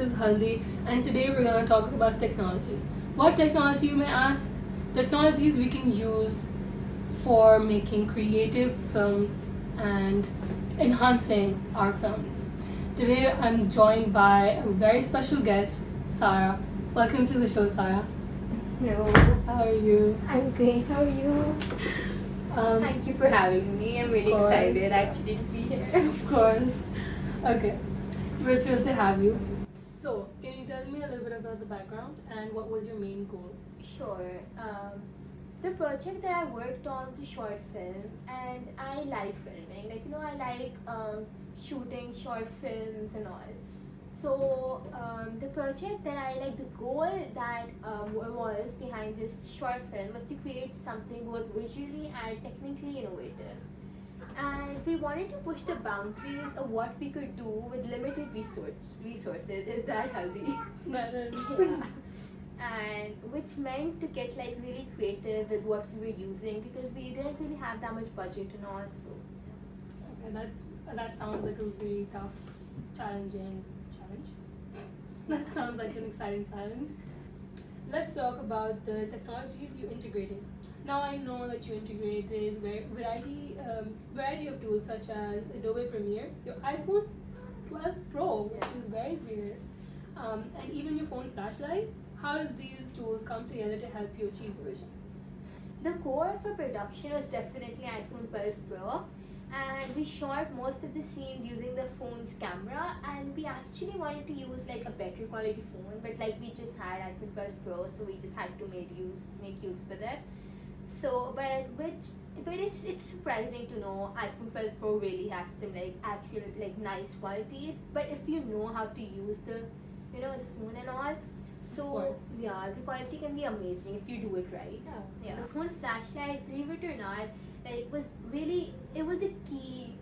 is Haldi, and today we're going to talk about technology. What technology, you may ask? Technologies we can use for making creative films and enhancing our films. Today I'm joined by a very special guest, Sarah. Welcome to the show, Sarah. Hello, How are you? I'm great. How are you? Thank you for having me. I'm really course. excited actually to be here. Of course. Okay. We're thrilled to have you. So, can you tell me a little bit about the background and what was your main goal? Sure. The project that I worked on was a short film, and I like filming. I like shooting short films and all. So the project that I like, the goal that was behind this short film was to create something both visually and technically innovative. And we wanted to push the boundaries of what we could do with limited resources. Is that healthy? That is. Yeah. And which meant to get like really creative with what we were using because we didn't really have that much budget and all. So Okay, that sounds like a really tough, challenging challenge. That sounds like an exciting challenge. Let's talk about the technologies you integrated. Now I know that you integrated variety of tools such as Adobe Premiere, your iPhone 12 Pro, which is very rare, and even your phone flashlight. How did these tools come together to help you achieve your vision? the core of our production was definitely iPhone 12 Pro, and we shot most of the scenes using the phone's camera. And we actually wanted to use like a better quality phone, but like we just had iPhone 12 Pro, so we just had to make use with it. So, but it's surprising to know iPhone 12 Pro really has some like actual like nice qualities. But if you know how to use the phone and all, so course. yeah, the quality can be amazing if you do it right. Yeah, the phone flashlight, believe it or not, like it was a key,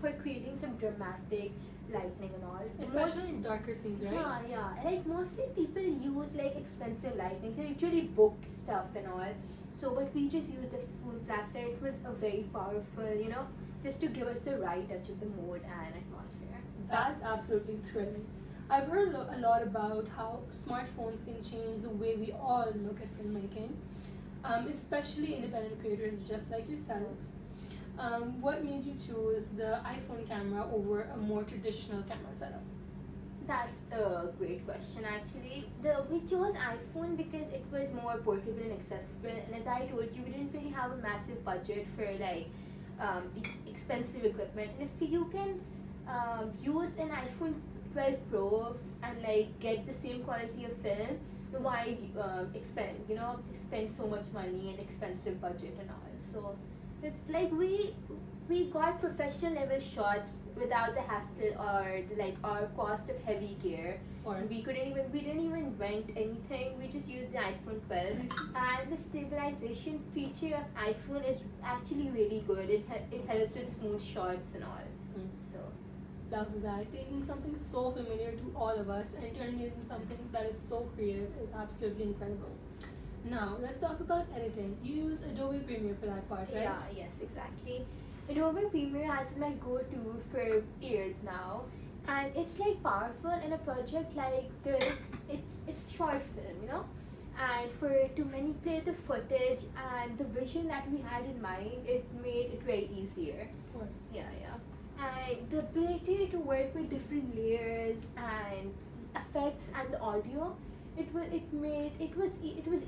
for creating some dramatic lightning and all. Especially in darker scenes, right? Yeah. Like mostly people use like expensive lightning, so usually book stuff and all. So, but we just used the phone flashlight. It was a very powerful, just to give us the right touch of the mood and atmosphere. That's absolutely thrilling. I've heard a lot about how smartphones can change the way we all look at filmmaking, especially independent creators just like yourself. What made you choose the iPhone camera over a more traditional camera setup? That's a great question actually. We chose iPhone because it was more portable and accessible, and as I told you, we didn't really have a massive budget for like expensive equipment. And if you can use an iPhone 12 Pro and like get the same quality of film, then why spend so much money and expensive budget and all. So it's like we got professional level shots without the hassle or our cost of heavy gear. We didn't even rent anything. We just used the iPhone 12, and the stabilization feature of iPhone is actually really good. It helps with smooth shots and all. So Love that. Taking something so familiar to all of us and turning it into something that is so creative is absolutely incredible. Now, let's talk about editing. You use Adobe Premiere for that part, right? yeah, yes, exactly. Adobe Premiere has been my go-to for years now, and it's like powerful in a project like this. It's short film. And to manipulate the footage and the vision that we had in mind, it made it very easier. Of course. Yeah. And the ability to work with different layers and effects and the audio, it was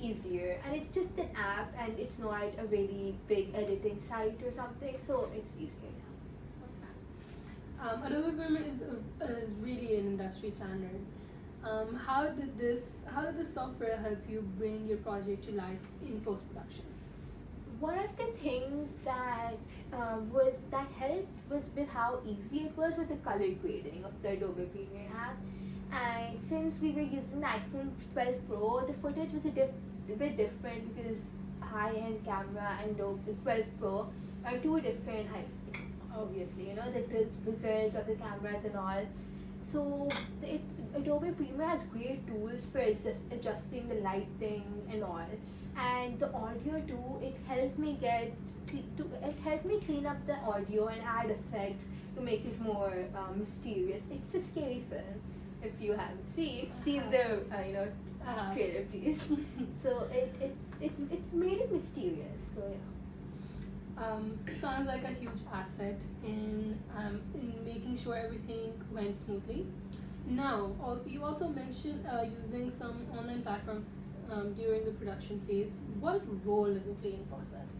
easier. And it's just an app, and it's not a really big editing site or something, so it's easier now. Adobe Premiere is really an industry standard. How did this software help you bring your project to life in post production? One of the things that helped was with how easy it was with the color grading of the Adobe Premiere app. And since we were using the iPhone 12 Pro, the footage was a bit different because high-end camera and Adobe 12 Pro are two different, obviously, the result of the cameras and all. So Adobe Premiere has great tools for adjusting the lighting and all. And the audio too, it helped me clean up the audio and add effects to make it more mysterious. It's a scary film. If you haven't seen the trailer, please. So it made it mysterious. So yeah. Sounds like a huge asset in making sure everything went smoothly. Now, you also mentioned using some online platforms during the production phase. What role did they play in the process?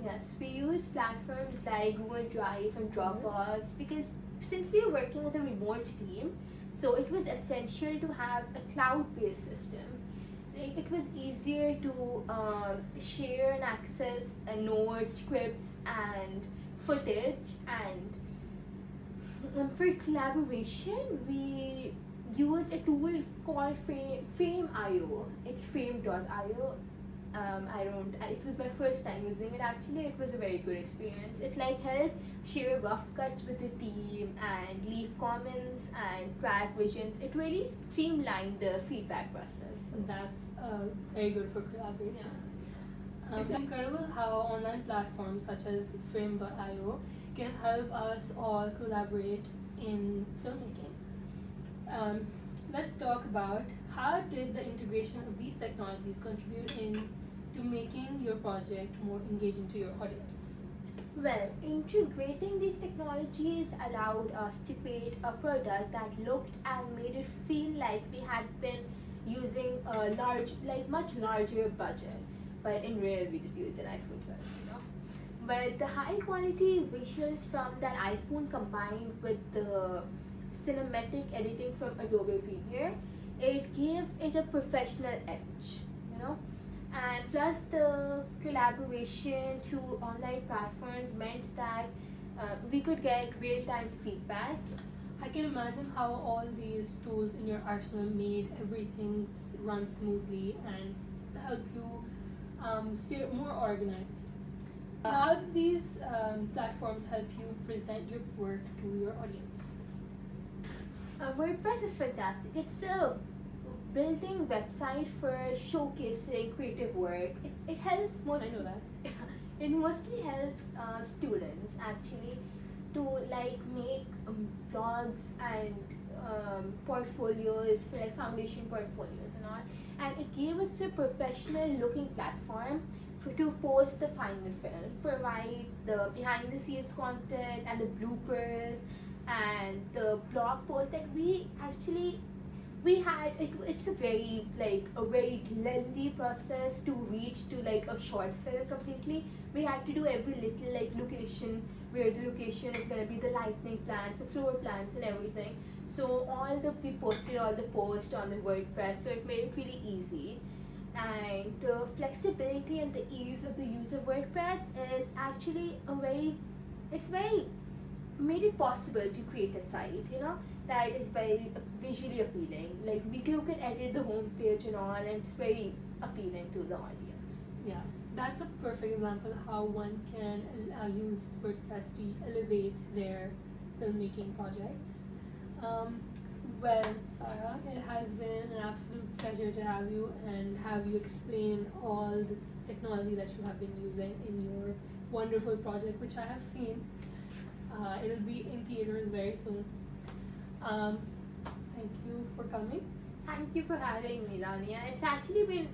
Yes, we use platforms like Google Drive and Dropbox because since we are working with a remote team, so it was essential to have a cloud-based system. Like it was easier to share and access notes, scripts, and footage. And for collaboration, we used a tool called Frame.io. It's Frame.io. It was my first time using it actually. It was a very good experience. It like helped share rough cuts with the team and leave comments and track visions. It really streamlined the feedback process. That's very good for collaboration. It's incredible how online platforms such as Frame.io can help us all collaborate in filmmaking. Let's talk about how did the integration of these technologies contribute to making your project more engaging to your audience? Well, integrating these technologies allowed us to create a product that looked and made it feel like we had been using a much larger budget. But in real, we just used an iPhone 12, But the high quality visuals from that iPhone combined with the cinematic editing from Adobe Premiere, it gave it a professional edge, And plus the collaboration to online platforms meant that we could get real-time feedback. I can imagine how all these tools in your arsenal made everything run smoothly and help you stay more organized. How do these platforms help you present your work to your audience? WordPress is fantastic. It's a building website for showcasing creative work. It helps I know that. it mostly helps students actually to make blogs and portfolios for foundation portfolios and all. And it gave us a professional looking platform to post the final film, provide the behind the scenes content and the bloopers and the blog post that we had. It's a very lengthy process to reach to a short film completely. We had to do every little location, where the location is going to be, the lighting plans, the floor plans and everything. So we posted all the posts on the WordPress, so it made it really easy. And the flexibility and the ease of the use of WordPress is actually made it possible to create a site, that is very visually appealing. You can edit the homepage and all, and it's very appealing to the audience. Yeah, that's a perfect example how one can use WordPress to elevate their filmmaking projects. Well, Sarah, it has been an absolute pleasure to have you and have you explain all this technology that you have been using in your wonderful project, which I have seen. It'll be in theaters very soon. Thank you for coming. Thank you for having me, Lania. It's actually been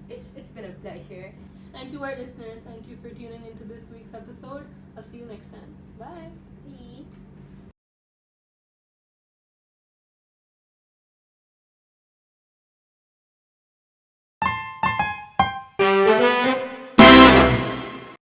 it's been a pleasure. And to our listeners, thank you for tuning into this week's episode. I'll see you next time. Bye. Bye.